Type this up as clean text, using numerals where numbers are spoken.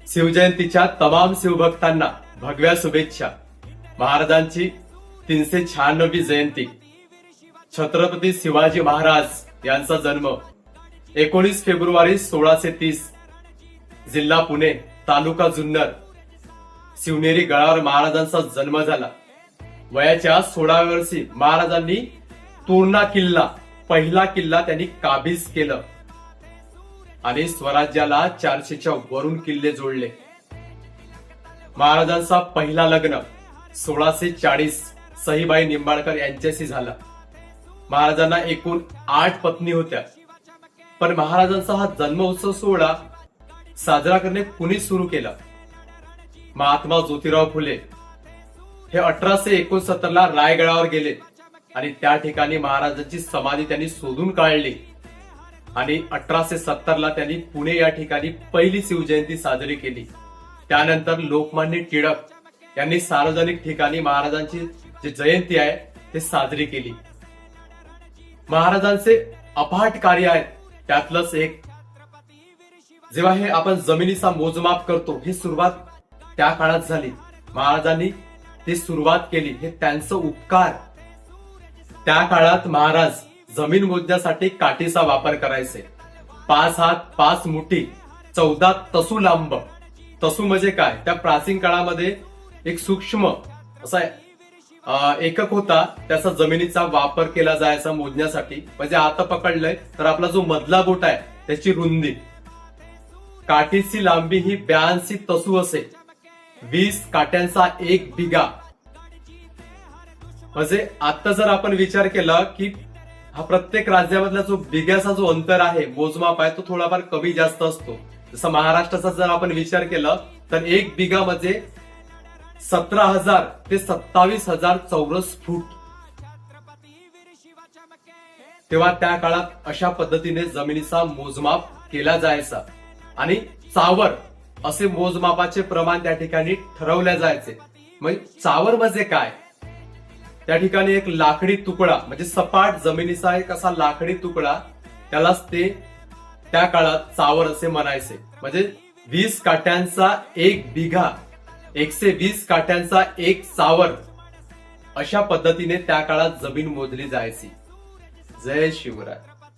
शिवजयंतीच्या तमाम शिवभक्तांना भगव्या शुभेच्छा। महाराजांची 396वी जयंती। छत्रपती शिवाजी महाराज यांचा जन्म 19 फेब्रुवारी 1630, जिल्हा पुणे, तालुका जुन्नर, शिवनेरी गडावर महाराजांचा जन्म झाला। वयाच्या 16व्या वर्षी महाराजांनी तोरणा किल्ला, पहिला किल्ला त्यांनी काबीज केलं आणि स्वराज्याला 400च्या वरून किल्ले जोडले। महाराजांचा पहिला लग्न 1640 सईबाई निंबाळकर यांच्याशी झाला। महाराजांना एकूण 8 पत्नी होत्या, पण महाराजांचा हा जन्मोत्सव सोहळा साजरा करणे कुणी सुरू केला? महात्मा ज्योतिराव फुले हे 1869 ला रायगडावर गेले आणि त्या ठिकाणी महाराजांची समाधी त्यांनी शोधून काढली आणि 1870 ला त्यांनी पुणे या ठिकाणी पहिली शिवजयंती साजरी केली। त्यानंतर लोकमान्य टिळक यांनी सार्वजनिक ठिकाणी महाराजांची जी जयंती आहे ते साजरी केली। महाराजांचे अफाट कार्य आहे, त्यातलंच एक, जेव्हा हे आपण जमिनीचा मोजमाप करतो, ही सुरुवात त्या काळात झाली। महाराजांनी ती सुरुवात केली, हे त्यांचं उपकार। त्या काळात महाराज जमीन मोजण्यासाठी काठीचा वापर करायचे। 5 हात 5 मुठी 14 तसू लांब। तसू म्हणजे काय? त्या प्राचीन काळामध्ये एक सूक्ष्म असा एकक होता, त्याचा जमिनीचा वापर केला जायचा मोजण्यासाठी। म्हणजे आता पकडलंय तर आपला जो मधला बोट आहे त्याची रुंदी, काठीची लांबी ही 82 तसू असे, 20 काट्यांचा 1 बिगा। म्हणजे आता जर आपण विचार केला की हा प्रत्येक राज्यामधला जो बिग्याचा जो अंतर आहे, मोजमाप आहे, तो थोडाफार कमी जास्त असतो। जसं महाराष्ट्राचा जर आपण विचार केला तर 1 बिगा म्हणजे 17,000 ते 27,000 चौरस फूट। तेव्हा त्या काळात अशा पद्धतीने जमिनीचा मोजमाप केला जायचा आणि चावर असे मोजमापाचे प्रमाण त्या ठिकाणी ठरवल्या जायचे। म्हणजे चावर म्हणजे काय? त्या ठिकाणी एक लाकडी तुकडा, म्हणजे सपाट जमिनीचा एक असा लाकडी तुकडा, त्यालाच ते त्या काळात चावर असे म्हणायचे। म्हणजे 20 काट्यांचा 1 बिघा, 120 काट्यांचा 1 चावर, अशा पद्धतीने त्या काळात जमीन मोजली जायची। जय शिवराय।